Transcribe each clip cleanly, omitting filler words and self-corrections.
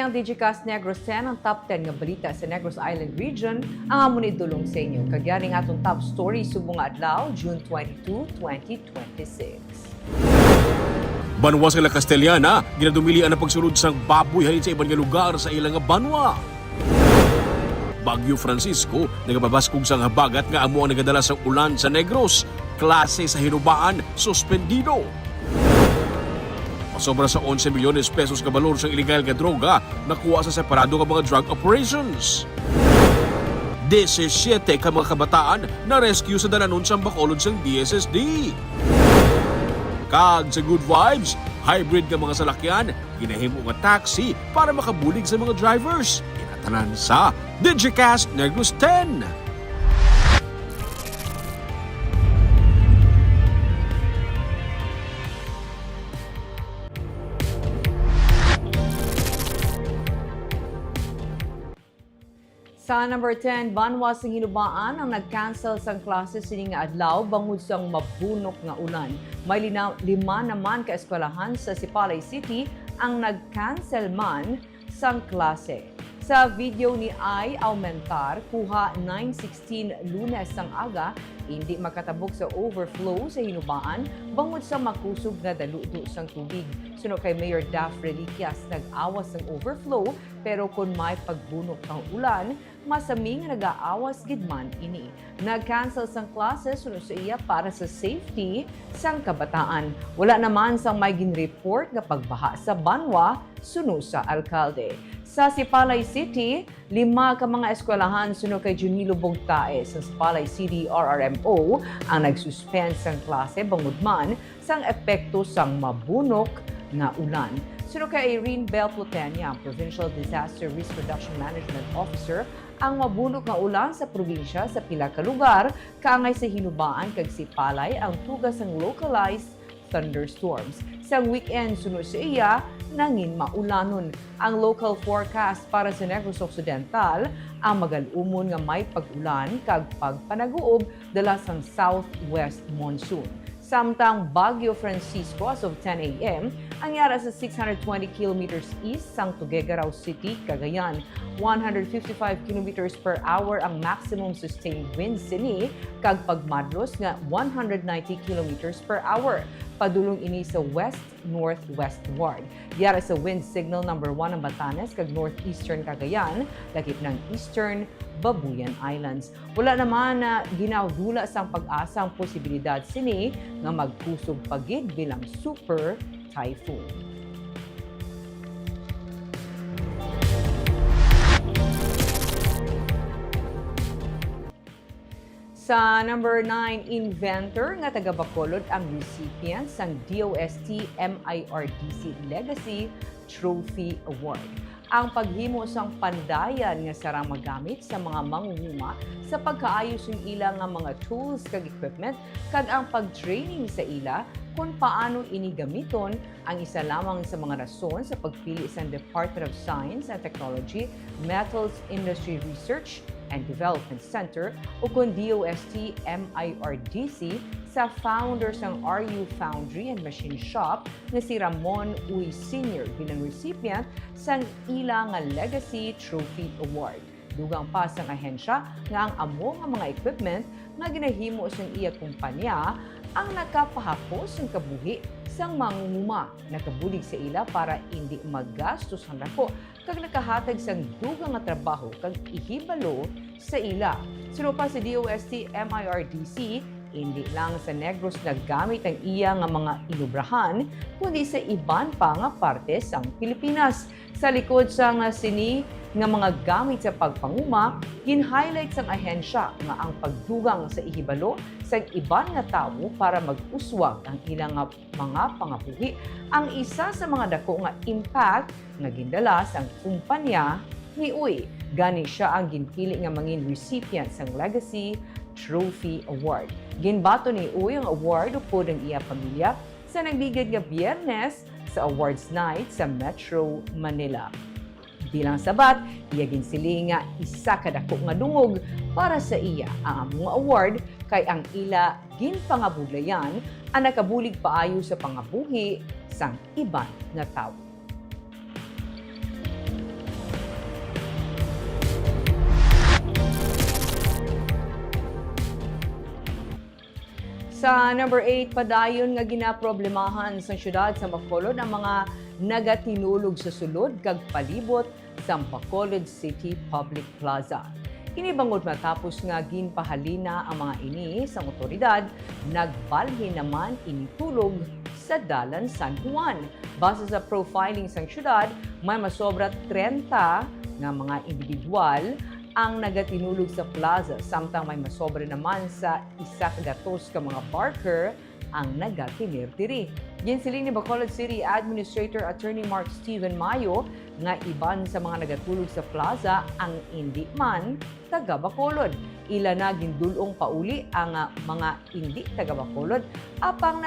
ang Digicast Negros 10 ang top 10 nga balita sa Negros Island region ang amon idulong sa inyo. Kagyaring atong top story subong nga adlaw, June 22, 2026. Banwa sa La Castellana, ginadumilian ang pagsulod sang baboy halin sa ibang nga lugar sa ilang nga banwa. Bagyo Francisco, nagababaskog sang habagat nga amo ang nagadala sang ulan sa Negros. Klase sa hinubaan, suspendido. Masobra sa 11 milyones pesos ka balor sa illegal nga droga nakuha sa separado nga mga drug operations. 17 ka mga kabataan na rescue sa dalanon sang Bacolod sang DSSD. Kag sa Good Vibes, hybrid nga mga salakyan, ginahimo nga taxi para makabulig sa mga drivers. Inatanan sa Digicast Negros 10. Sa number 10, banwa sa hinubaan ang nag-cancel sang klase sining nga adlaw bangod sang mabunok nga ulan. May lima naman ka eskwelahan sa Sipalay City ang nag-cancel man sang klase. Sa video ni Ay Aumentar, kuha 9:16 Lunes sang aga, hindi makatabok sa overflow sa hinubaan bangod sa makusog nga daludo sang tubig. Suno kay Mayor Daf Reliquias, nag-awas ng overflow pero kung may pagbunok ng ulan, masaming nag-aawas gidman ini. Nag-cancel sang klase suno sa iya para sa safety sang kabataan. Wala naman sang may gin-report nga pagbaha sa banwa suno sa alkalde. Sa Sipalay City, 5 ka mga eskwelahan suno kay Junilo Bogtae sa Sipalay City RRMO ang nagsuspend sang klase bangod man sang epekto sang mabunok nga ulan. Suno kay Irene Bell Plutenia, Provincial Disaster Risk Reduction Management Officer, ang mabunok nga ulan sa probinsya sa pila ka lugar kaangay sa hinubaan kag Sipalay ang tugas ng localized thunderstorms. Sa weekend sunod sa iya, nangin maulanon. Ang local forecast para sa Negros Occidental ang magalumon nga may pag-ulan kag pagpanaguob dala sang southwest monsoon. Samtang Bagyo Francisco as of 10 a.m. ang yara sa 620 kilometers east sang Tuguegarao City, Cagayan. 155 kilometers per hour ang maximum sustained winds sini kag pagmadlos nga 190 kilometers per hour. Padulong ini sa west-northwest ward. Yara sa wind signal number 1 ang Batanes kag northeastern Cagayan, lakip ng eastern Babuyan Islands. Wala naman na ginawdula sang pag-asa ang posibilidad sini nga magkusog pagid bilang super typhoon. Sa number 9, inventor nga taga Bacolod ang recipient sang DOST MIRDC Legacy Trophy Award. Ang paghimo sang pandayan nga sarang magamit sa mga mangunguma sa pagkaayos ng ila nga mga tools kag equipment kag ang pag-training sa ila kung paano ini gamiton ang isa lamang sa mga rason sa pagpili sa Department of Science and Technology Metals Industry Research and Development Center o kung DOST MIRDC sa founders ng RU Foundry and Machine Shop na si Ramon Uy Sr. bilang recipient sang ila nga Legacy Trophy Award. Dugang pa sang ahensya nga ang amo nga mga equipment nga ginahimo sang iya kumpanya ang nakapahapos ng kabuhi sang mangunguma nakabulig sa ila para hindi maggastos ang dako kag nakahatag sang dugang nga trabaho kag ihibalo sa ila. Suno pa sa DOST MIRDC, hindi lang sa Negros naggamit ang iya nga mga inubrahan, kundi sa iban pa nga parte sang Pilipinas. Sa likod sang sini nga mga gamit sa pagpanguma, gin-highlight sang ahensya nga ang pagdugang sa ihibalo sa iban nga tawo para mag-uswag ang ilang mga pangabuhi ang isa sa mga dako nga impact nga gindala sang kumpanya ni Uy. Gani siya ang ginpili nga mangin recipient sang Legacy Trophy Award. Ginbato ni Uy ang award upod ang iya pamilya sa nagligid nga Biyernes sa awards night sa Metro Manila. Bilang sabat, iya ginsiling nga isa ka dako nga dungog para sa iya ang among award kay ang ila ginpangabuglayan ang nakabulig paayo sa pangabuhi sang iban nga tawo. Sa number 8, padayon nga ginaproblemahan sa syudad sa Bacolod ang mga nagatinulog sa sulod kag palibot sa Bacolod City Public Plaza. Inibangod matapos nga ginpahalina ang mga ini sa otoridad, nagbalhin naman initulog sa Dalan San Juan. Base sa profiling sa syudad, may masobra 30 nga mga individual ang nagatinulog sa plaza, samtang may masobra naman sa isa kagatos ka mga barker ang nagatinir diri. Ginsiling ni Bacolod City Administrator Attorney Mark Steven Mayo nga iban sa mga nagatulog sa plaza ang hindi man taga Bacolod. Ila na gindulong pauli ang mga hindi taga Bacolod apang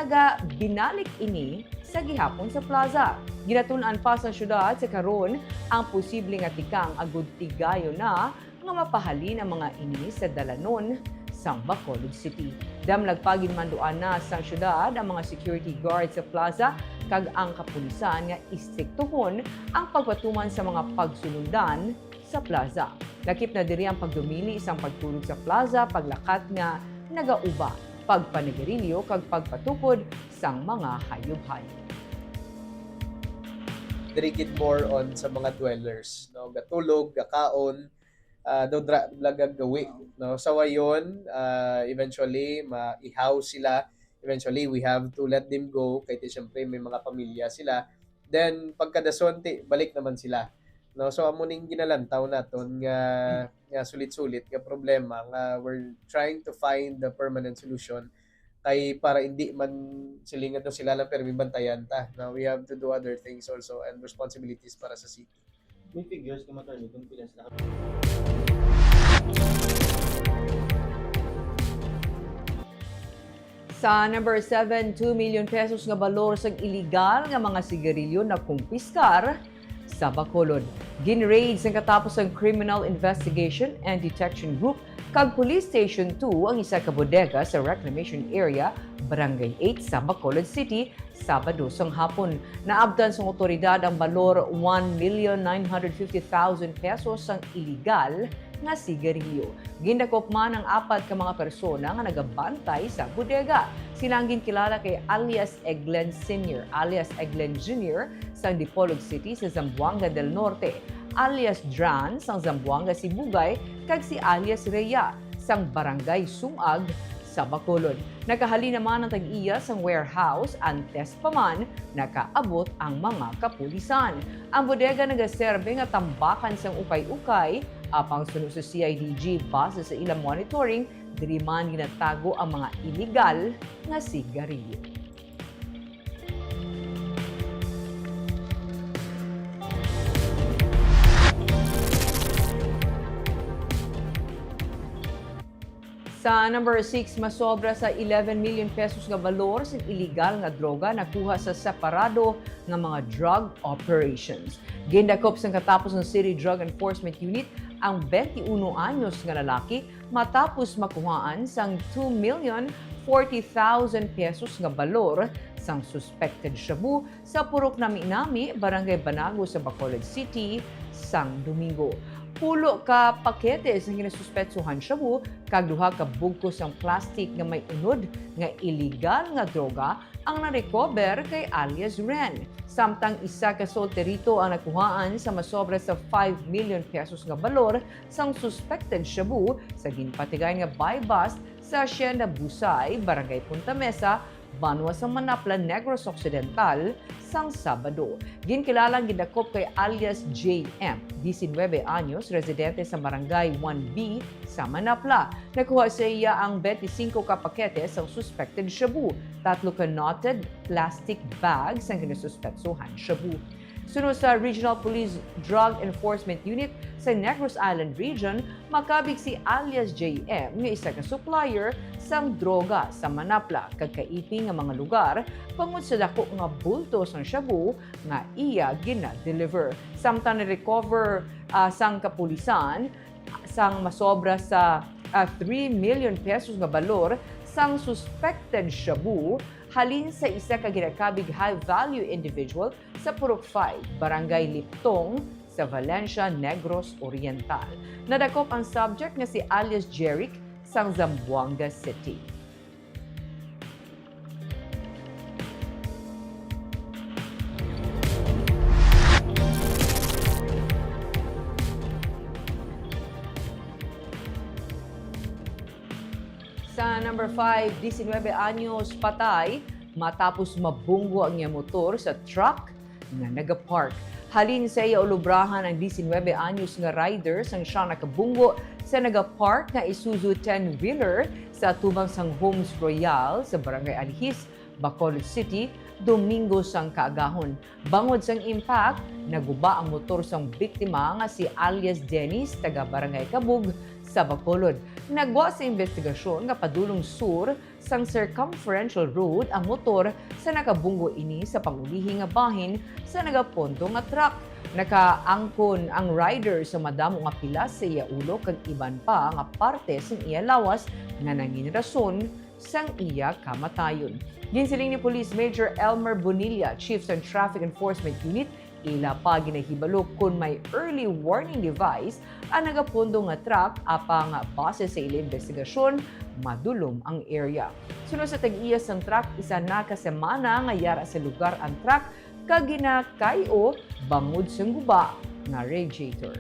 binalik ini sa gihapon sa plaza. Ginatun-an pa sa syudad sa karon ang posibleng atikang agud tigayo na nga mapahalin ang mga ini sa dalanon sa Bacolod City. Damlagpagin manduan na sa syudad ang mga security guards sa plaza kag ang kapulisan nga istriktuhon ang pagpatuman sa mga pagsulundan sa plaza. Lakip na diri ang pagdumili isang pagtulog sa plaza, paglakat nga nagauba, pagpanigarilyo kag pagpatukod sang mga hayop-hayop. Dirigid more on sa mga dwellers, no, gatulog, gakaon, do gawi, no, sa wayon eventually maihaw sila, eventually we have to let them go kay siyempre may mga pamilya sila, then pagkadasonte balik naman sila, no. So amo ning ginalantaw naton nga sulit-sulit nga problema nga we're trying to find the permanent solution kay para hindi man silingan daw sila lang pero may bantayan ta. Now we have to do other things also and responsibilities para sa city. May figures kung matalo kung pila sila. Sa number 7, 2 million pesos nga balor sa illegal nga mga sigarilyo na kumpiskar sa Bacolod. Ginraid sa katapos ang Criminal Investigation and Detection Group kag Police Station 2 ang isa ka bodega sa reclamation area, Barangay 8 sa Bacolod City, Sabado sang hapon. Naabdan sa otoridad ang balor 1,950,000 pesos ang illegal nga sigarilyo. Gindakop man ang 4 ka mga persona nga nagabantay sa bodega. Silang ginkilala kay alias Eglen Sr., alias Eglen Jr. sa Dipolog City sa Zamboanga del Norte, alias Dran sang Zamboanga Sibugay, kag si alias Rhea sang Barangay Sumag sa Bacolod. Nakahali naman ang tag-iya sang warehouse, antes pa man nakaabot ang mga kapulisan. Ang bodega nagaserbe nga tambakan sang ukay-ukay apang sunod sa CIDG base sa ilang monitoring, diri man ginatago ang mga illegal nga sigarilyo. Sa number 6, masobra sa 11 million pesos nga balor sa illegal nga droga nakuha sa separado nga mga drug operations. Gindakop sa katapos ng City Drug Enforcement Unit ang 21 anyos nga lalaki matapos makuhaan sang 2,040,000 pesos nga balor sang suspected shabu sa Purok Nami-Nami, Barangay Banago sa Bacolod City sang Domingo. Pulo ka pakete sa ginasuspetsuhan shabu kag duha ka bugkos ang plastic nga may unod nga illegal nga droga ang na-recover kay alias Ren. Samtang isa ka solterito ang nakuhaan sa masobra sa 5 million pesos nga balor sang suspected shabu sa ginpatigay nga buy bust sa Hacienda Busay, Barangay Punta Mesa, Banwa sa Manapla, Negros Occidental, sang Sabado. Ginkilalang gidakop kay alias JM, 19 anyos, residente sa Barangay 1B sa Manapla. Nakuha sa iya ang 25 ka pakete sa suspected shabu, 3 ka knotted plastic bags ang ginasuspetsuhan shabu. Sunod sa Regional Police Drug Enforcement Unit sa Negros Island Region, makabig si alias JM nga isa ka supplier sang droga sa Manapla kag kaiping nga mga lugar pangod sa dako nga bulto sang shabu nga iya gina-deliver. Samtang na-recover sang kapulisan sang masobra sa 3 million pesos nga balor sang suspected shabu halin sa isa ka ginakabig high-value individual sa Purok 5, Barangay Liptong sa Valencia, Negros Oriental. Nadakop ang subject nga si alias Jeric sang Zamboanga City. Sa number 5, 19 anyos patay matapos mabunggo ang iyang motor sa truck na nagapark. Halin sa iya ulubrahan ang 19 anyos nga rider sang siya nakabunggo sa nagapark nga Isuzu 10-wheeler sa tubang sang Homes Royal sa Barangay Alhis, Bacolod City, Domingo sang kaagahon. Bangod sang impact, naguba ang motor sang biktima nga si alias Dennis taga Barangay Kabug sa Bacolod. Nagwa sa investigasyon nga padulong sur sang circumferential road ang motor sa nakabunggo ini sa pangulihi nga bahin sa nagapondo nga truck. Nakaangkon ang rider sa madamo nga pilas sa iya ulo kag iban pa nga parte sa iya lawas nga nangin rason sang iya kamatayon. Ginsiling ni Police Major Elmer Bonilla, Chief sa Traffic Enforcement Unit, ila pa ginahibalo kung may early warning device ang nagapondo nga truck apang base sa ila investigasyon, madulom ang area. Sunod sa tag-iya sang truck, isa na kasemana nga yara sa lugar ang truck kag ginakayo bangod sang guba nga radiator.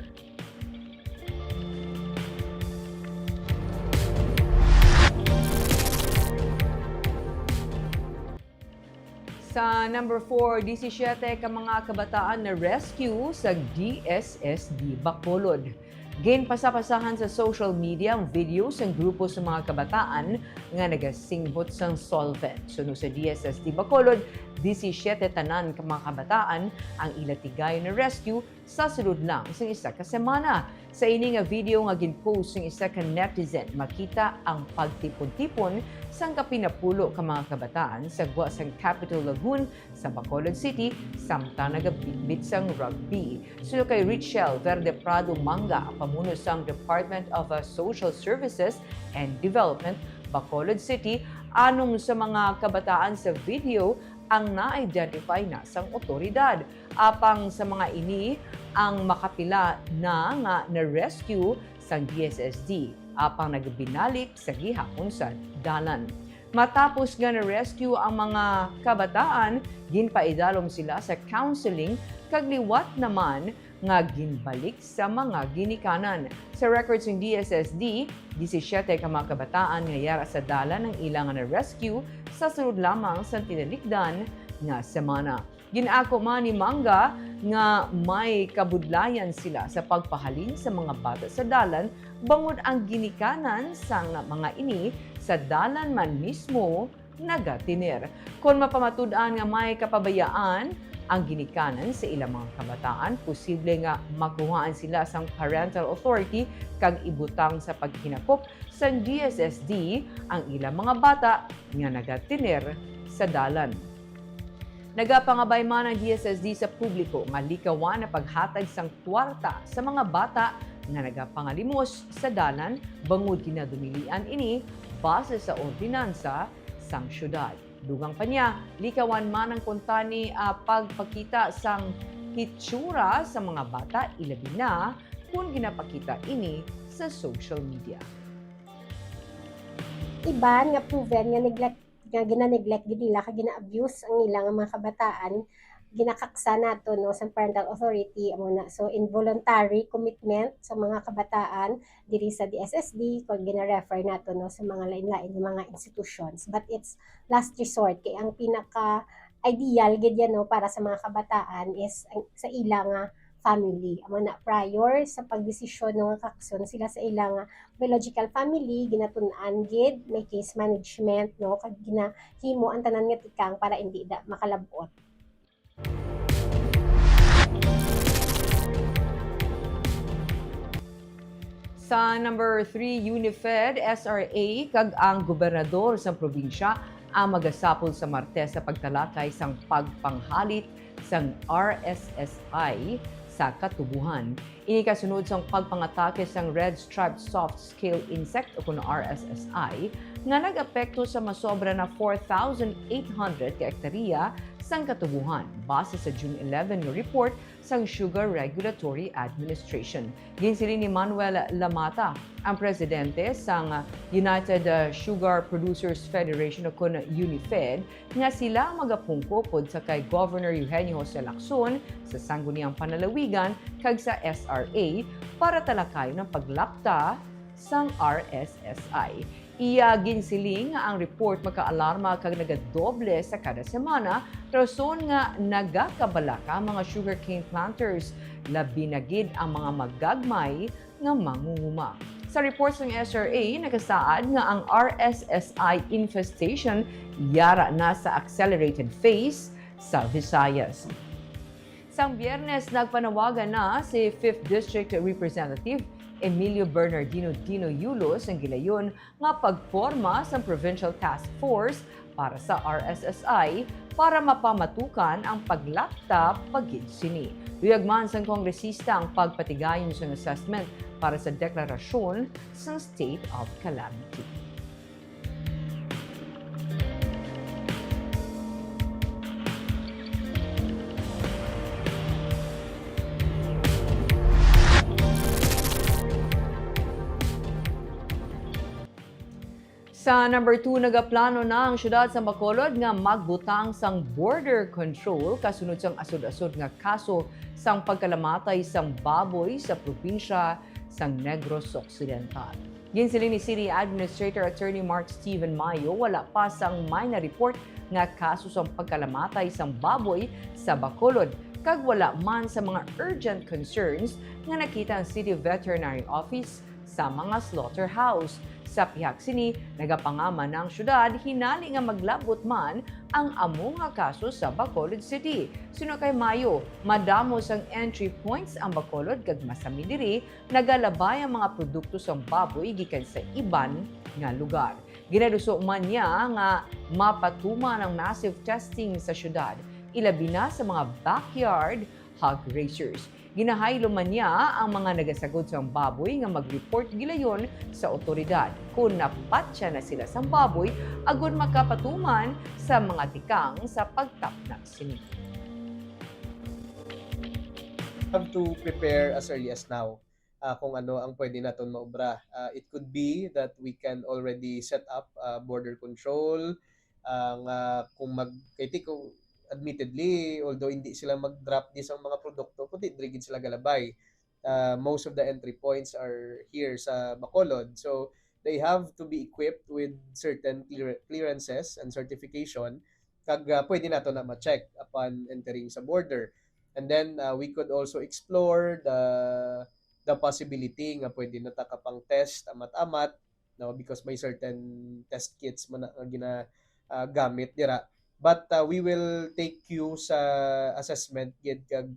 Sa number 4, 17 ka mga kabataan na rescue sa DSSD Bacolod. Ginpasapasahan sa social media ang video sa grupo sa mga kabataan nga nagasinghot sang solvent. Sunod sa DSSD Bacolod, 17 tanan ka mga kabataan ang ilatigay na rescue sa sulod lang sa isa ka semana. Sa ini nga video nga ginpost ng isa ka netizen, makita ang pagtipon-tipon sang kapinapulo ka mga kabataan sa gwa sang Capital Lagoon sa Bacolod City samtang nagabitbit sang rugby. Sulo kay Richelle Verde Prado Manga, pamuno sang Department of Social Services and Development, Bacolod City, anong sa mga kabataan sa video ang na-identify na sang otoridad. Apang sa mga ini, ang makapila na nga na-rescue sang DSSD, apang nagbinalik sa gihapon sa dalan. Matapos nga na-rescue ang mga kabataan, ginpaidalom sila sa counseling kag liwat naman nga ginbalik sa mga ginikanan. Sa records ng DSSD, 17 ka mga kabataan nga yara sa dalan ng ilang na-rescue sa sunod lamang sa tinalikdan nga semana. Ginaako man ni Manga nga may kabudlayan sila sa pagpahalin sa mga bata sa dalan bangod ang ginikanan sang mga ini sa dalan man mismo nagatiner. Kung mapamatud-an nga may kapabayaan ang ginikanan sa ilang mga kabataan, posible nga makuhaan sila sang parental authority kag ibutang sa paghinakop sa DSSD ang ilang mga bata nga nagatiner sa dalan. Nagapangabay man ang DSSD sa publiko nga likawan na paghatag sang kwarta sa mga bata nga nagapangalimos sa dalan bangod kinadumilian ini base sa ordinansa sang syudad. Dugang pa niya, likawan man ang kuntani pagpakita sang hitsura sa mga bata ilabi na kung ginapakita ini sa social media. Iban nga proven nga gina-neglect gid nila kag gina-abuse ang ilang mga kabataan, ginakaksa nato no sa parental authority amo na. So involuntary commitment sa mga kabataan diri sa DSSD kung gina-refer nato no sa mga lain-lain nga mga institutions, but it's last resort kay ang pinaka ideal gid yan no para sa mga kabataan is sa ilang family. Amo na prior sa pagdesisyon ng kakson sila sa ilang biological family, ginatun-an gid may case management no kag ginahimo ang tanan nga tikang para hindi da makalabot. Sa number 3, UNIFED, SRA, kag ang gobernador sa probinsya ang magasapol sa Martes sa pagtalakay sang pagpanghalit sang RSSI sa katubuhan. Ini kasunod sang pagpangatake sang Red Striped Soft Scale Insect o kuno RSSI nga nag-apekto sa masobra na 4,800 ka hektarya sang katubuhan base sa June 11 nga report sang Sugar Regulatory Administration. Ginsiling ni Manuel Lamata, ang presidente sang United Sugar Producers Federation o kun UNIFED, nga sila magapungkopod sa kay Governor Eugenio Jose Lacson sa sangguniang panalawigan kag sa SRA para talakay ng paglapta sang RSSI. Iya ginsiling nga ang report makaalarma kag nagadoble sa kada semana rason nga nagakabalaka ang mga sugarcane planters labi na gid ang mga magagmay nga mangunguma. Sa report ng SRA, nakasaad nga ang RSSI infestation yara na sa accelerated phase sa Visayas. Sang Biyernes, nagpanawagan na si 5th District Representative Emilio Bernardino Dino Yulos ang gilayon nga pagporma sa Provincial Task Force para sa RSSI para mapamatukan ang paglakta pagid sini. Luyag man sang kongresista ang pagpatigayon sa assessment para sa deklarasyon sa state of calamity. Sa number 2, nagaplano na ang syudad sa Bacolod nga magbutang sang border control kasunod sang asod-asod nga kaso sang pagkalamatay sang baboy sa probinsya sang Negros Occidental. Ginsiling ni City Administrator Attorney Mark Steven Mayo, wala pa sang may na-report nga kaso sang pagkalamatay sang baboy sa Bacolod kag wala man sa mga urgent concerns nga nakita ang City Veterinary Office sa mga slaughterhouse. Sa pihak sini, nagapangama ng syudad, hinali nga maglabot man ang amo nga kaso sa Bacolod City. Sino kay Mayo, madamos ang entry points ang Bacolod kag masami diri, nagalabay ang mga produkto sa baboy gikan sa iban nga lugar. Ginaduso man niya nga mapatuman ang massive testing sa syudad, ilabi na sa mga backyard hog raisers. Ginahaylo man niya ang mga nagasagod sa baboy nga mag-report gilayon sa otoridad. Kung napatya na sila sa baboy, agon makapatuman sa mga tikang sa pagtapnak sini. Have to prepare as early as now kung ano ang pwede naton maobra. It could be that we can already set up border control kung admittedly, although hindi sila mag-drop this ang mga produkto, kundi drigid sila galabay. Most of the entry points are here sa Bacolod. So, they have to be equipped with certain clearances and certification kag pwede nato na ma-check upon entering sa border. And then, we could also explore the possibility nga pwede na takapang test amat-amat, no, because may certain test kits man na ginagamit dira. But we will take you sa assessment kag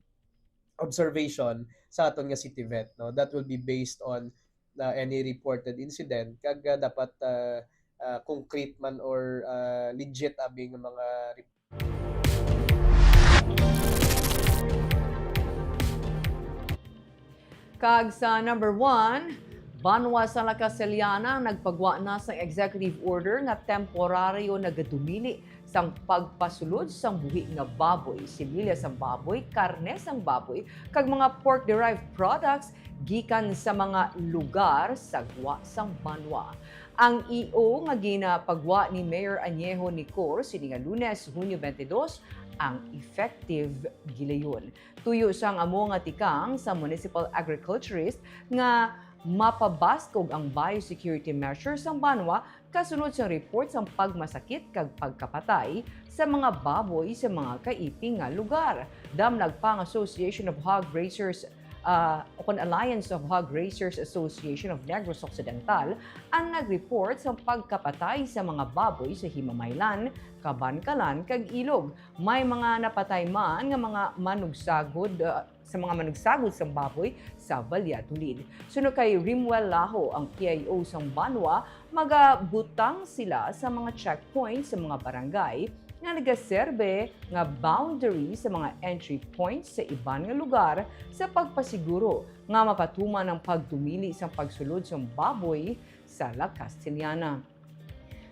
observation sa aton nga city vet, no. That will be based on any reported incident kag dapat concrete man or legit abing mga Kag sa number 1, Banwa sa Lacaseliana nagpagwa na sa executive order nga temporaryo nagadumili sang pagpasulod sang buhi nga baboy, similya sang baboy, karne sang baboy, kag mga pork-derived products gikan sa mga lugar sa gwa sang Banwa. Ang EO nga ginapagwa ni Mayor Añejo Nicor sini nga Lunes, Hunyo 22, ang effective gilayon. Tuyo sang amo nga tikang sa municipal agriculturist nga mapabaskog ang biosecurity measures ng Banwa kasunod sa report sa pagmasakit kag pagkapatay sa mga baboy sa mga kaiping nga lugar. Damlag pa ang Association of Hog Raisers Alliance of Hog Raisers Association of Negros Occidental ang nag-report sa pagkapatay sa mga baboy sa Himamaylan, Kabankalan kag Ilog. May mga napatay man nga mga manugsagod sa mga manugsagod sa baboy sa Valladolid. Sunod kay Rimwell Laho, ang PIO sa Banwa, magabutang sila sa mga checkpoints sa mga barangay nga nagaserbe nga boundary sa mga entry points sa iban nga lugar sa pagpasiguro nga mapatuman ang pagdumili sa pagsulod sa baboy sa La Castellana.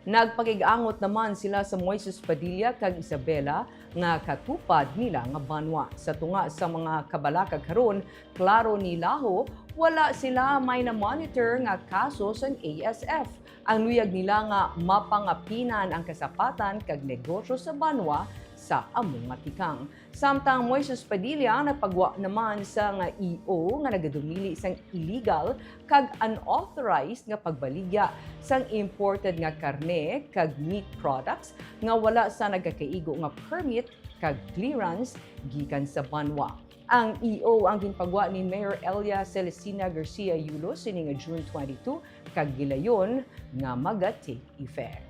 Nagpakig-angot naman sila sa Moises Padilla kag Isabela nga katupad nila nga Banwa. Sa tunga sa mga kabalaka karon, klaro ni Laho, wala sila may na-monitor nga kaso sa ASF. Ang luyag nila nga mapangapinan ang kasapatan kag negosyo sa Banwa sa among matikang. Samtang Moises Padilla napagwa naman sa nga EO nga nagadumili sang illegal kag unauthorized nga pagbaligya sang imported nga karne kag meat products nga wala sa nagakaigo nga permit kag clearance gikan sa Banwa. Ang EO ang ginpagwa ni Mayor Elia Celestina Garcia Yulo sining June 22 kag gilayon nga maga-take effect.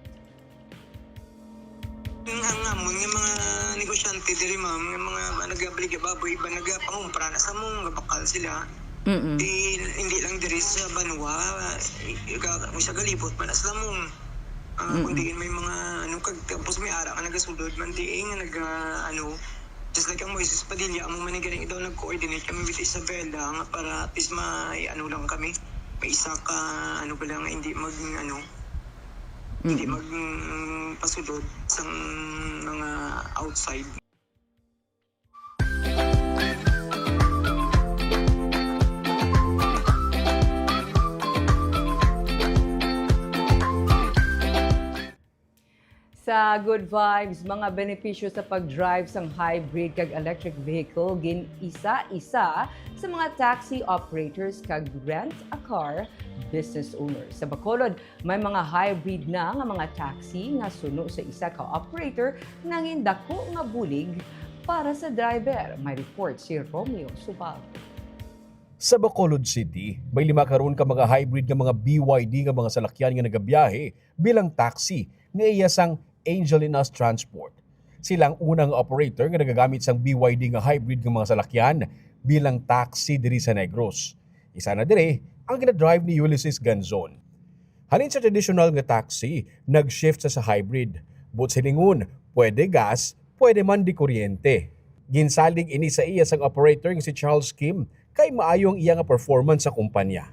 Ang amon nga mga negosyante diri ma'am, nga mga nagabalik baboy iba nagapangumpra na sa mong bakal sila. Hindi lang diri sa Banwa, sa galibot man sa mong. Kundi may mga kag tapos may ara ka nagasulod man di nga just like ang Moises Padilla, ang mga galing daw nag-coordinate kami with Isabela nga para at least lang kami. May isa ka hindi hindi magpasulod sa mga outside. Sa Good Vibes, mga benepisyo sa pag-drive sang hybrid kag electric vehicle gin isa-isa sa mga taxi operators kag rent-a-car business owners. Sa Bacolod, may mga hybrid na nga mga taxi nga suno sa isa ka operator nangin dako nga bulig para sa driver. May report si Romeo Subal. Sa Bacolod City, may 5 karon ka mga hybrid nga mga BYD nga mga salakyan nga nagabiyahe bilang taxi nga iyasang Angelinas Transport. Silang unang operator nga nagagamit sang BYD nga hybrid nga mga salakyan bilang taxi diri sa Negros. Isa na diri ang gina-drive ni Ulysses Ganzon. Halin sa traditional nga taxi, nag-shift sa hybrid. But silingon, pwede gas, pwede man di kuryente. Ginsalig ini sa iya sang operator nga si Charles Kim kay maayong iya nga performance sa kumpanya.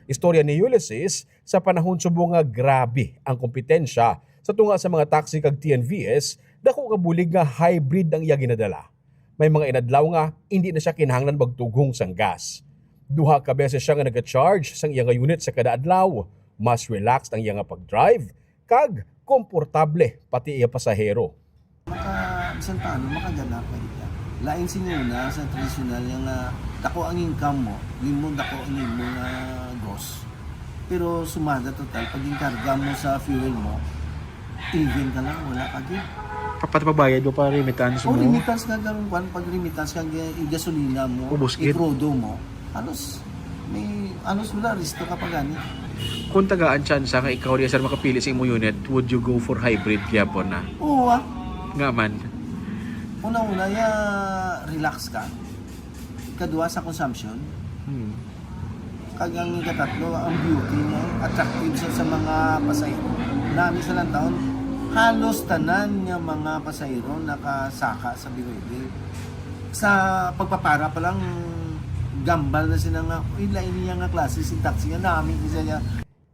Istorya ni Ulysses, sa panahon subo nga grabe ang kompetensya sa tunga sa mga taxi kag TNVS, dako ka bulig nga hybrid ang iya ginadala. May mga inadlaw nga hindi na siya kinahanglan magtugong sang gas. 2 ka beses siya nga naga-charge sang iya nga unit sa kada adlaw. Mas relaxed ang iya nga pag-drive kag komportable pati iya pasahero. Bisan paano makagana ka ita. Lain sinuna sa traditional yung dako ang income mo, limon dako ang imo nga gross. Pero sumada total pag inkarga mo sa fuel mo, even ka lang, wala ka din. Papabayad mo pa remittance mo? O remittance nga gano'n, pag remittance ka gasolina mo, ikrodo mo, wala, risto ka pa gani. Kung tagaan chance ka ikaw rin sir makapili sa imo unit, would you go for hybrid gyapon na? Oo Nga man. Una-una, relax ka. Kadua sa consumption. Kagang katatlo, ang beauty niya, attractive siya sa mga pasahero. Nami sa lang taon, halos tanan nga mga pasahero nakasaka sa BYD. Sa pagpapara pa lang, gambal na sila nga, lain niya nga klase si taxi nga namin isa niya.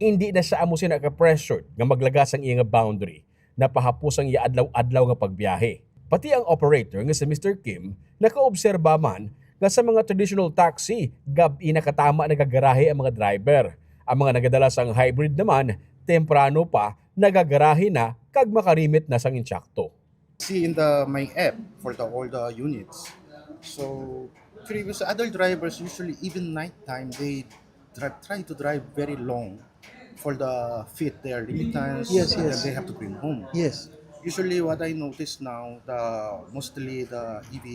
Hindi na siya amo ka-pressured nga maglagas ang iya nga boundary, napahapos ang iya adlaw-adlaw nga pagbiyahe. Pati ang operator nga si Mr. Kim, nakaobserba man nga sa mga traditional taxi, gabi nakatama nagagarahe ang mga driver. Ang mga nagadala sang hybrid naman, temprano pa, nagagarahe na kag makarimit na sang insyakto. See in my app for all the units. So previous other drivers usually even nighttime they try to drive very long for the fit their remittance. Yes. They have to bring home. Yes. Usually what I notice now, mostly the EV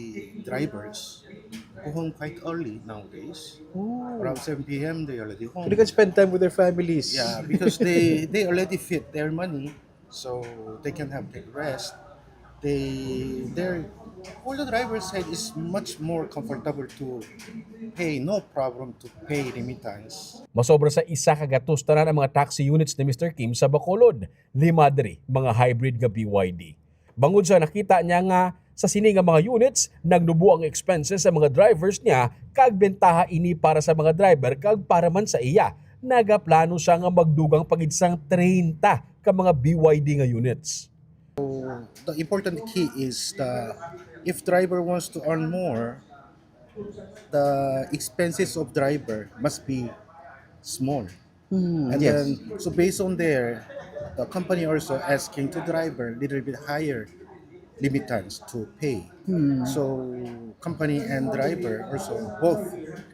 drivers go home quite early nowadays. Around 7 p.m. they already home. So they can spend time with their families. Yeah, because they already fit their money, so they can have their rest. All the drivers said is much more comfortable to pay, no problem to pay remittance. Masobra sa isa ka gatos tanan ang mga taxi units ni Mr. Kim sa Bacolod, 5 diri mga hybrid nga BYD. Bangod sa nakita niya nga sa sini nga mga units, nagnubo ang expenses sa mga drivers niya kag bentaha ini para sa mga driver kag para man sa iya. Nagaplano siya nga magdugang pagidsang 30 ka mga BYD nga units. The important key is if driver wants to earn more, the expenses of driver must be small. And then, so based on there, the company also asking to driver a little bit higher limitants to pay. So company and driver also both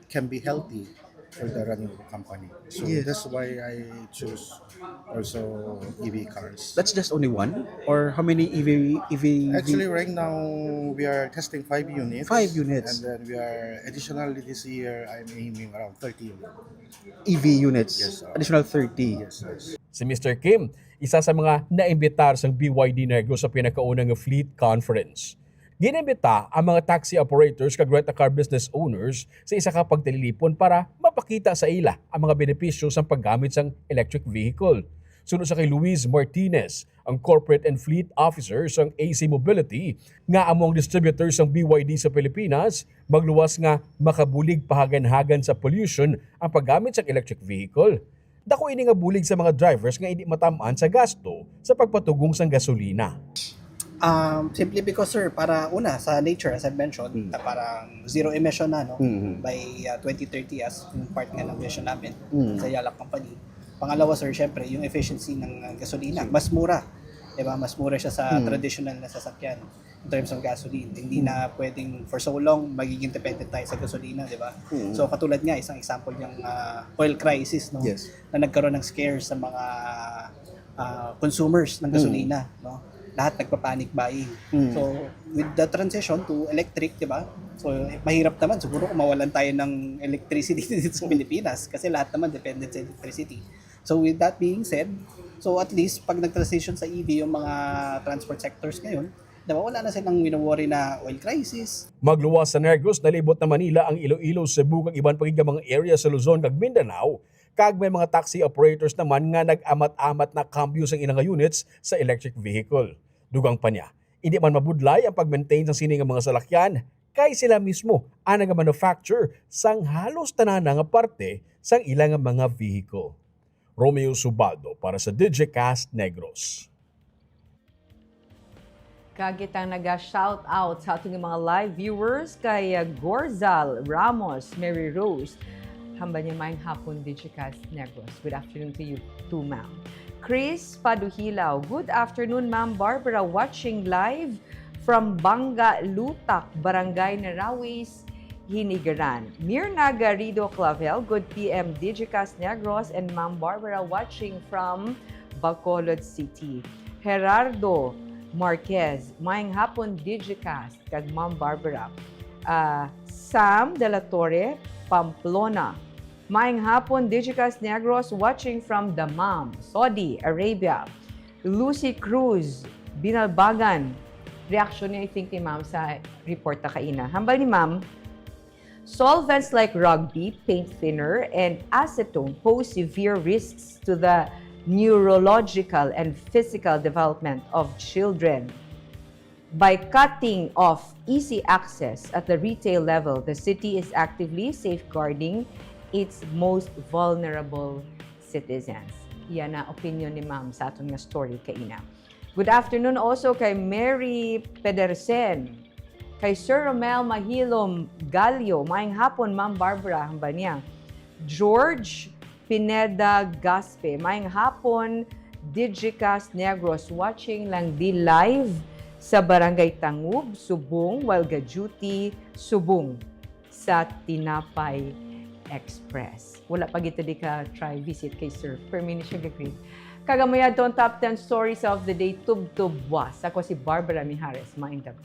can be healthy for the running of the company. So that's why I choose also EV cars. That's just only one? Or how many EV? Actually, right now we are testing 5 units. 5 units. And then we are additionally this year. I'm aiming around 30 units. EV units? Yes, sir. Additional 30? Yes, yes. Si Mr. Kim, isa sa mga naimbitar sa BYD Negros sa pinakaunang fleet conference. Ginambita ang mga taxi operators kag rent-a-car business owners sa isa ka pagtalilipon para mapakita sa ila ang mga benepisyo sa paggamit sang electric vehicle. Sunod sa kay Luis Martinez, ang Corporate and Fleet Officer sang AC Mobility, nga among distributors ng BYD sa Pilipinas, magluwas nga makabulig pahagan-hagan sa pollution ang paggamit sa electric vehicle. Dako ini nga bulig sa mga drivers nga hindi matamaan sa gasto sa pagpatugong sang gasolina. Simply because, sir, para una sa nature, as I mentioned, na parang zero emission na, no? By 2030 as yung part nga ng vision namin sa Yalak Company. Pangalawa, sir, syempre, yung efficiency ng gasolina, mas mura. Diba? Mas mura siya sa traditional na sasakyan in terms of gasoline. Hindi na pwedeng for so long magiging dependent tayo sa gasolina, di ba? So katulad nga, isang example yung oil crisis, no? Yes. Na nagkaroon ng scares sa mga consumers ng gasolina, no? Lahat nagpa-panic buying. So, with the transition to electric, di ba? So, mahirap naman. Siguro kung mawalan tayo ng electricity dito sa Pilipinas kasi lahat naman dependent sa electricity. So, with that being said, so at least pag nag-transition sa EV yung mga transport sectors ngayon, diba, wala na silang wino-worry na oil crisis. Magluwas sa Negros, nalibot na Manila ang Iloilo, Cebu kag iban pagig mga area sa Luzon kag Mindanao. Kag may mga taxi operators naman nga nag-amat-amat na cambio sang ilang units sa electric vehicle. Dugang pa niya, hindi man mabudlay ang pag-maintain sa sining mga salakyan kay sila mismo ang nag-manufacture sang halos tanan nga parte sang ilang mga vehicle. Romeo Subaldo para sa Digicast Negros. Kagitang naga-shout out sa ating mga live viewers kay Gorzal Ramos, Mary Rose. Hamba niya maing hapon, Digicast Negros. Good afternoon to you too, ma'am. Chris Paduhilaw, good afternoon, ma'am Barbara, watching live from Banga Lutak, Barangay Narawis, Hinigaran. Mirna Garrido Clavel, good PM, Digicast Negros, and ma'am Barbara watching from Bacolod City. Gerardo Marquez, maing hapon Digicast, kag ma'am Barbara. Sam De La Torre, Pamplona. Maing hapon Digicast Negros watching from Dammam, Saudi Arabia. Lucy Cruz, Binalbagan. Reaction niya, I think, ni ma'am sa report na kaina. Hambal ni ma'am, solvents like rugby, paint thinner, and acetone pose severe risks to the neurological and physical development of children. By cutting off easy access at the retail level, the city is actively safeguarding its most vulnerable citizens. Yan na opinion ni ma'am sa aton nga story kaina. Good afternoon also kay Mary Pedersen, kay Sir Romel Mahilom Galio, maing hapon ma'am Barbara, hamba niya. George Pineda Gaspe, maing hapon Digicast Negros, watching lang di live sa Barangay Tangub, Subong, Walgajuti, Subong sa Tinapay Express. Wala pa gito di ka try visit kay Sir. Per minute siya gagreed. Kagamayad to ang top 10 stories of the day, tub-tub was. Ako si Barbara Mijares, maing gabi.